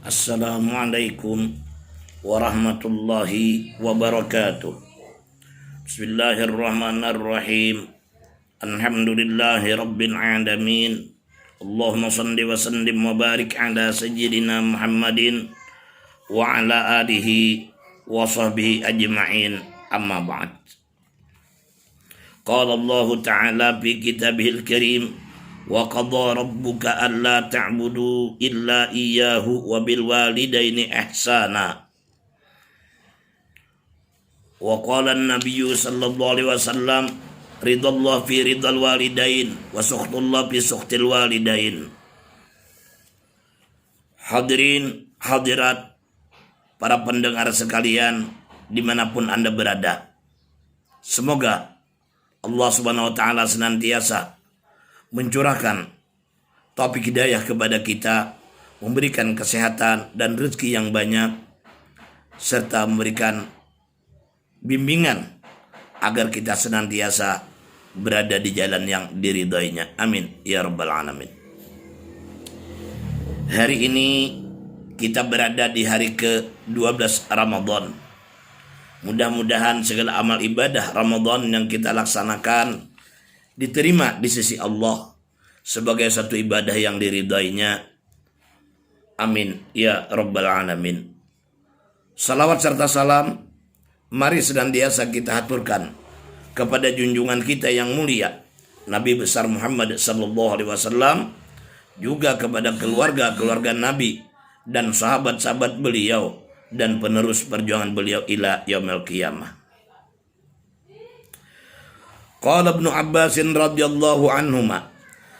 Assalamualaikum warahmatullahi wabarakatuh. Bismillahirrahmanirrahim. Alhamdulillahi rabbil alamin. Allahumma salli wa sallim wa barik ala sayyidina Muhammadin wa ala alihi wa sahbihi ajma'in. Amma ba'd. Qala Allah Ta'ala fi kitabihil karim, wa qadha rabbuka alla ta'budu illa iyyahu wa bil walidaini ihsana. Wa qala an-nabiyyu sallallahu alaihi wasallam, ridallah fi ridal walidain wa sukhtullah fi sukhtil walidain. Hadirin hadirat, para pendengar sekalian dimanapun Anda berada, semoga Allah Subhanahu wa Ta'ala senantiasa mencurahkan taufik hidayah kepada kita, memberikan kesehatan dan rezeki yang banyak, serta memberikan bimbingan agar kita senantiasa berada di jalan yang diridhoinya. Amin ya rabbal alamin. Hari ini kita berada di hari ke-12 Ramadan. Mudah-mudahan segala amal ibadah Ramadan yang kita laksanakan diterima di sisi Allah sebagai satu ibadah yang diridainya. Amin ya rabbal alamin. Salawat serta salam mari senantiasa kita haturkan kepada junjungan kita yang mulia Nabi besar Muhammad sallallahu alaihi wasallam, juga kepada keluarga Nabi dan sahabat-sahabat beliau dan penerus perjuangan beliau ila yaumil qiyamah. Qala Ibnu Abbas radhiyallahu anhuma,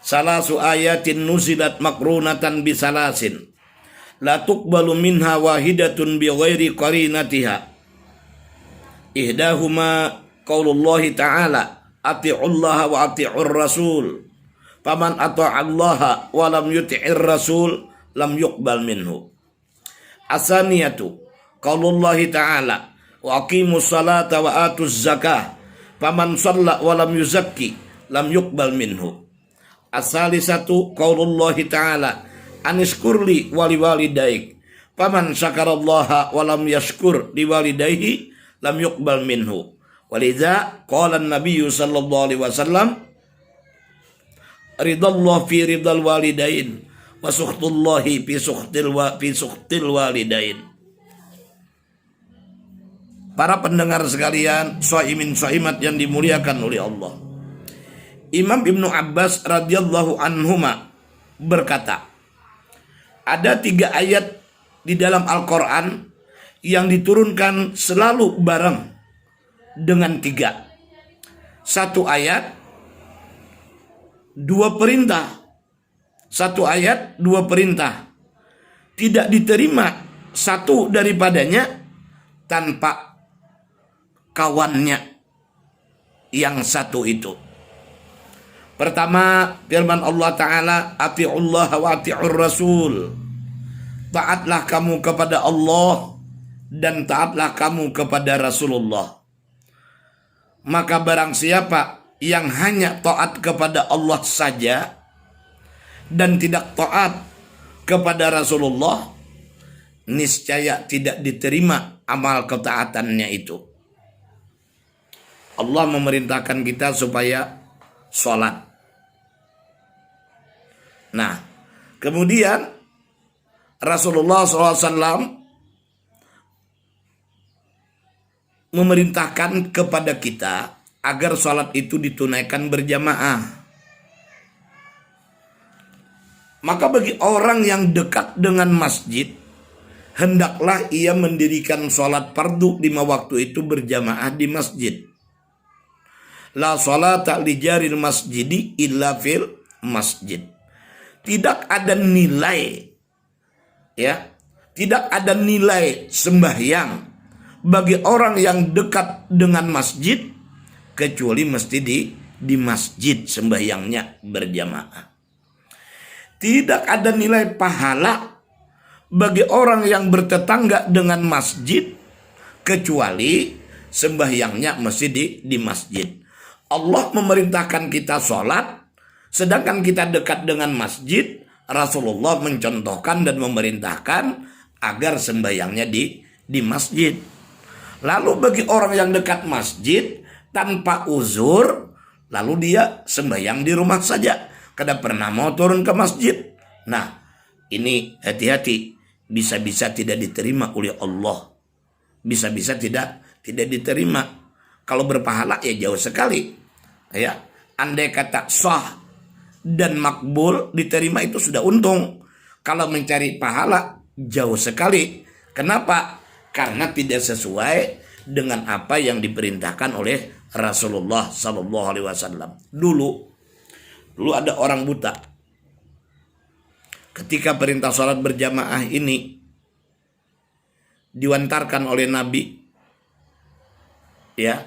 salasu ayatin nuzilat makrunatan bisalasin, la tuqbalu minha wahidatun bi ghairi qarinatiha. Ihdahuma qaulullahi ta'ala, ati'ullaha wa ati'ur rasul. Faman ata'allaha wa lam yuti'ir rasul lam yuqbal minhu. Asaniyatu qaulullahi ta'ala, wa aqimus salata wa atuz zakah. Faman shalla wa lam yuzakki lam yuqbal minhu. Asalisatu qaulullahi ta'ala, anishkurli wa liwalidaik. Faman syakarallaha wa lam yashkur liwalidayhi lam yuqbal minhu. Walidha qala an-nabiyyu sallallahu alaihi wasallam, ridallah fi ridal walidain wa sukhtullahi fi sukhtil walidain. Para pendengar sekalian, shaimin shaimat yang dimuliakan oleh Allah, Imam Ibnu Abbas radhiyallahu anhuma berkata, ada 3 ayat di dalam Al-Quran yang diturunkan selalu bareng dengan 3. 1 ayat 2 perintah, 1 ayat 2 perintah. Tidak diterima satu daripadanya tanpa kawannya yang satu itu. Pertama, firman Allah Ta'ala, ati'ullah wa ati'ur rasul. Taatlah kamu kepada Allah dan taatlah kamu kepada Rasulullah. Maka barang siapa yang hanya taat kepada Allah saja dan tidak taat kepada Rasulullah, niscaya tidak diterima amal ketaatannya itu. Allah memerintahkan kita supaya sholat. Nah, kemudian Rasulullah SAW memerintahkan kepada kita agar sholat itu ditunaikan berjamaah. Maka bagi orang yang dekat dengan masjid, hendaklah ia mendirikan sholat fardu 5 waktu itu berjamaah di masjid. La sholata li jaril masjidi illa fil masjid. Tidak ada nilai, ya, tidak ada nilai sembahyang bagi orang yang dekat dengan masjid kecuali mesti di masjid sembahyangnya berjamaah. Tidak ada nilai pahala bagi orang yang bertetangga dengan masjid kecuali sembahyangnya mesti di masjid. Allah memerintahkan kita sholat, sedangkan kita dekat dengan masjid. Rasulullah mencontohkan dan memerintahkan agar sembahyangnya di masjid. Lalu bagi orang yang dekat masjid tanpa uzur, lalu dia sembahyang di rumah saja, kada pernah mau turun ke masjid. Nah, ini hati-hati, bisa-bisa tidak diterima oleh Allah, bisa-bisa tidak diterima. Kalau berpahala ya jauh sekali. Ya, andai kata sah dan makbul diterima itu sudah untung. Kalau mencari pahala jauh sekali. Kenapa? Karena tidak sesuai dengan apa yang diperintahkan oleh Rasulullah Sallallahu Alaihi Wasallam. Dulu ada orang buta. Ketika perintah sholat berjamaah ini diwantarkan oleh Nabi, ya,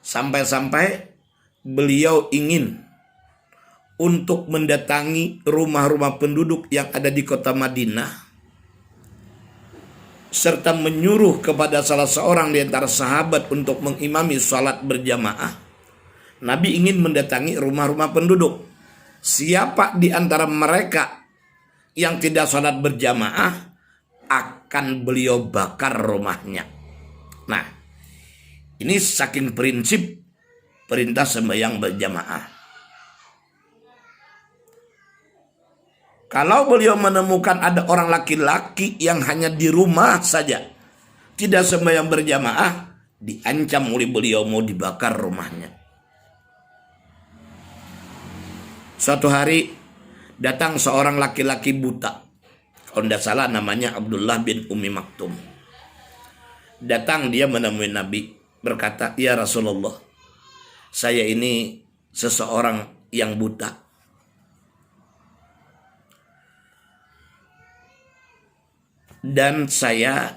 sampai-sampai beliau ingin untuk mendatangi rumah-rumah penduduk yang ada di kota Madinah, serta menyuruh kepada salah seorang di antara sahabat untuk mengimami sholat berjamaah. Nabi ingin mendatangi rumah-rumah penduduk. Siapa di antara mereka yang tidak sholat berjamaah, akan beliau bakar rumahnya. Nah, ini saking prinsip perintah sembahyang berjamaah. Kalau beliau menemukan ada orang laki-laki yang hanya di rumah saja, tidak sembahyang berjamaah, diancam oleh beliau mau dibakar rumahnya. Suatu hari datang seorang laki-laki buta. Kalau tidak salah namanya Abdullah bin Ummi Maktum. Datang dia menemui Nabi, berkata, "Ya Rasulullah, saya ini seseorang yang buta. Dan saya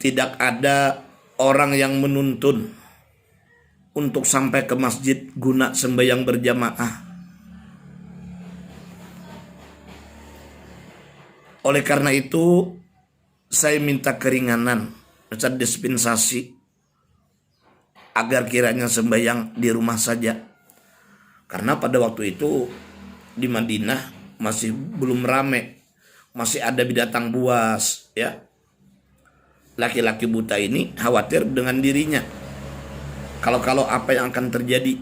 tidak ada orang yang menuntun untuk sampai ke masjid guna sembahyang berjamaah. Oleh karena itu, saya minta keringanan, dispensasi, agar kiranya sembahyang di rumah saja. Karena pada waktu itu di Madinah masih belum rame, masih ada binatang buas, ya. Laki-laki buta ini khawatir dengan dirinya. Kalau apa yang akan terjadi,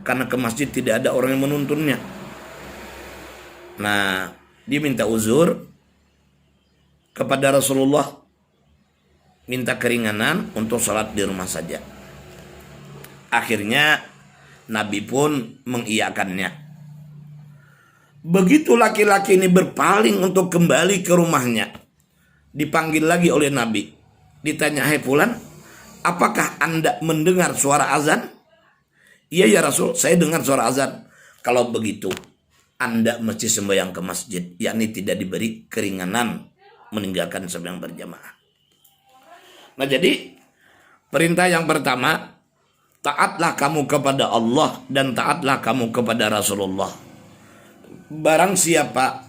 karena ke masjid tidak ada orang yang menuntunnya. Nah, dia minta uzur kepada Rasulullah, minta keringanan untuk sholat di rumah saja. Akhirnya Nabi pun mengiyakannya. Begitu laki-laki ini berpaling untuk kembali ke rumahnya, dipanggil lagi oleh Nabi. Ditanya, "Hai fulan, apakah Anda mendengar suara azan?" "Iya ya Rasul, saya dengar suara azan." "Kalau begitu, Anda mesti sembahyang ke masjid, yakni tidak diberi keringanan meninggalkan sembahyang berjamaah." Nah, jadi perintah yang pertama, taatlah kamu kepada Allah dan taatlah kamu kepada Rasulullah. Barang siapa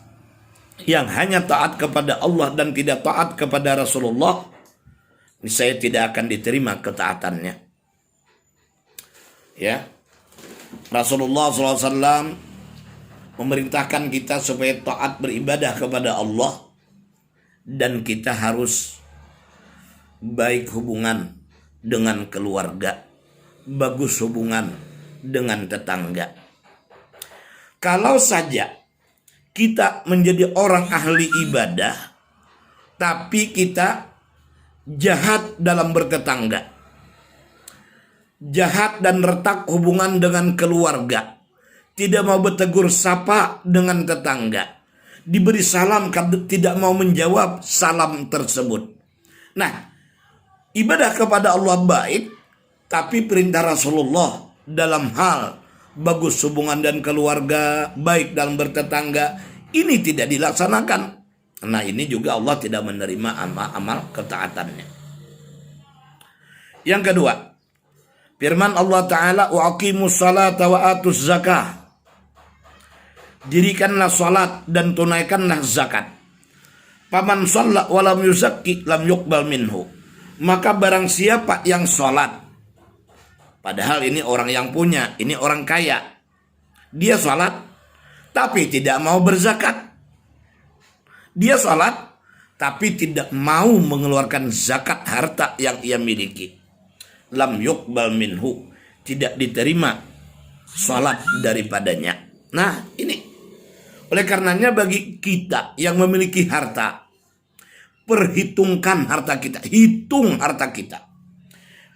yang hanya taat kepada Allah dan tidak taat kepada Rasulullah, niscaya tidak akan diterima ketaatannya. Ya, Rasulullah SAW memerintahkan kita supaya taat beribadah kepada Allah, dan kita harus baik hubungan dengan keluarga, bagus hubungan dengan tetangga. Kalau saja kita menjadi orang ahli ibadah, tapi kita jahat dalam bertetangga, jahat dan retak hubungan dengan keluarga, tidak mau bertegur sapa dengan tetangga, diberi salam tidak mau menjawab salam tersebut. Nah, ibadah kepada Allah baik, tapi perintah Rasulullah dalam hal bagus hubungan dan keluarga, baik dalam bertetangga, ini tidak dilaksanakan. Nah, ini juga Allah tidak menerima amal ketaatannya. Yang kedua, firman Allah Ta'ala, "Wa aqimus salata wa atuz zakah." Dirikanlah salat dan tunaikanlah zakat. "Paman shalla wa lam yuzakki lam yuqbal minhu." Maka barang siapa yang salat, padahal ini orang yang punya, ini orang kaya, dia salat tapi tidak mau berzakat. Dia sholat tapi tidak mau mengeluarkan zakat harta yang ia miliki. Lam yuqbal minhu, tidak diterima sholat daripadanya. Nah ini, oleh karenanya bagi kita yang memiliki harta, perhitungkan harta kita, hitung harta kita.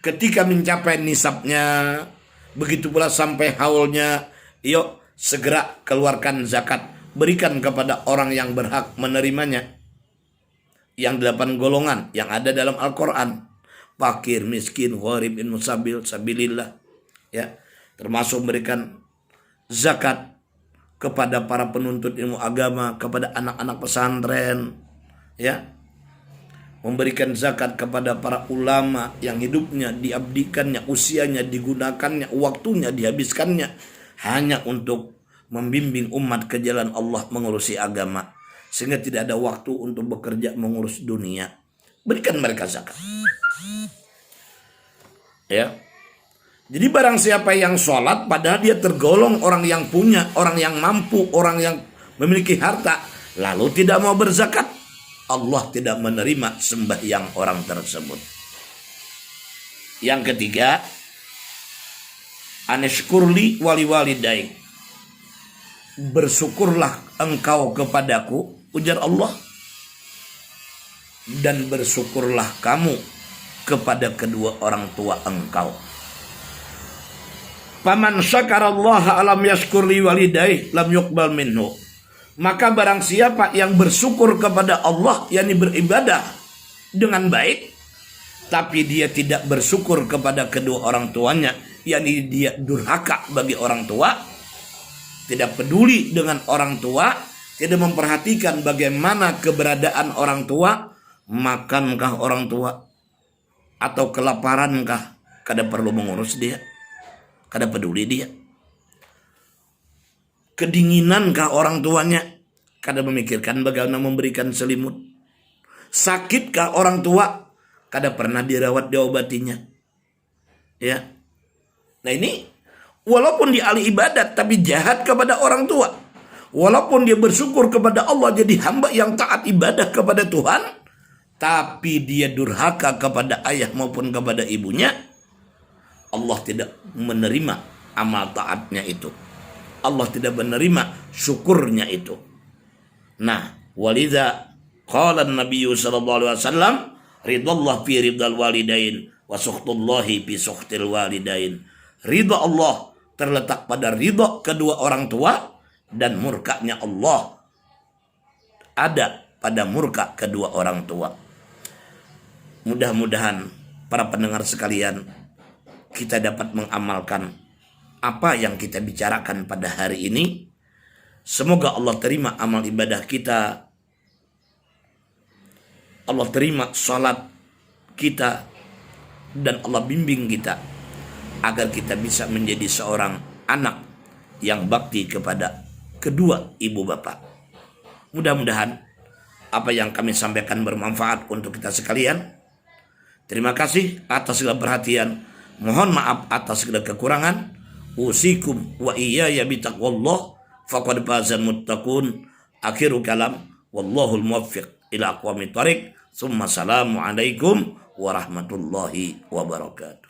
Ketika mencapai nisabnya, begitu pula sampai haulnya, yuk segera keluarkan zakat, berikan kepada orang yang berhak menerimanya. Yang 8 golongan yang ada dalam Al-Quran, fakir, miskin, gharib, musabil, sabilillah, ya, termasuk memberikan zakat kepada para penuntut ilmu agama, kepada anak-anak pesantren, ya, memberikan zakat kepada para ulama yang hidupnya diabdikannya, usianya digunakannya, waktunya dihabiskannya hanya untuk membimbing umat ke jalan Allah, mengurusi agama, sehingga tidak ada waktu untuk bekerja mengurus dunia. Berikan mereka zakat. Ya. Jadi barang siapa yang sholat padahal dia tergolong orang yang punya, orang yang mampu, orang yang memiliki harta, lalu tidak mau berzakat, Allah tidak menerima sembahyang orang tersebut. Yang ketiga, anishkurli wali walidaik, bersyukurlah engkau kepadaku, ujar Allah, dan bersyukurlah kamu kepada kedua orang tua engkau. Faman syakarallaha alam yashkurli walidayh lam yuqbal minhu. Maka barang siapa yang bersyukur kepada Allah, yakni beribadah dengan baik, tapi dia tidak bersyukur kepada kedua orang tuanya, yakni dia durhaka bagi orang tua, tidak peduli dengan orang tua, tidak memperhatikan bagaimana keberadaan orang tua, makankah orang tua atau kelaparankah, kada perlu mengurus dia, kada peduli dia. Kedinginankah orang tuanya, kada memikirkan bagaimana memberikan selimut. Sakitkah orang tua, kada pernah dirawat diobatinya. Ya. Nah ini, walaupun dia ahli ibadat tapi jahat kepada orang tua. Walaupun dia bersyukur kepada Allah jadi hamba yang taat ibadah kepada Tuhan, tapi dia durhaka kepada ayah maupun kepada ibunya, Allah tidak menerima amal taatnya itu. Allah tidak menerima syukurnya itu. Nah, walidha qala an-nabiy sallallahu alaihi wasallam, ridallah fi ridal walidain wa sukhtullahi fi sukhtil walidain. Ridha Allah terletak pada ridha kedua orang tua, dan murkanya Allah ada pada murka kedua orang tua. Mudah-mudahan para pendengar sekalian, kita dapat mengamalkan apa yang kita bicarakan pada hari ini. Semoga Allah terima amal ibadah kita, Allah terima salat kita, dan Allah bimbing kita agar kita bisa menjadi seorang anak yang bakti kepada kedua ibu bapak. Mudah-mudahan apa yang kami sampaikan bermanfaat untuk kita sekalian. Terima kasih atas segala perhatian. Mohon maaf atas segala kekurangan. Usikum wa iyaya bitaqwallah faqad fazal muttaqun. Akhiru kalam, wallahul muwaffiq ila aqwamit thariq. Summa salamu alaikum warahmatullahi wabarakatuh.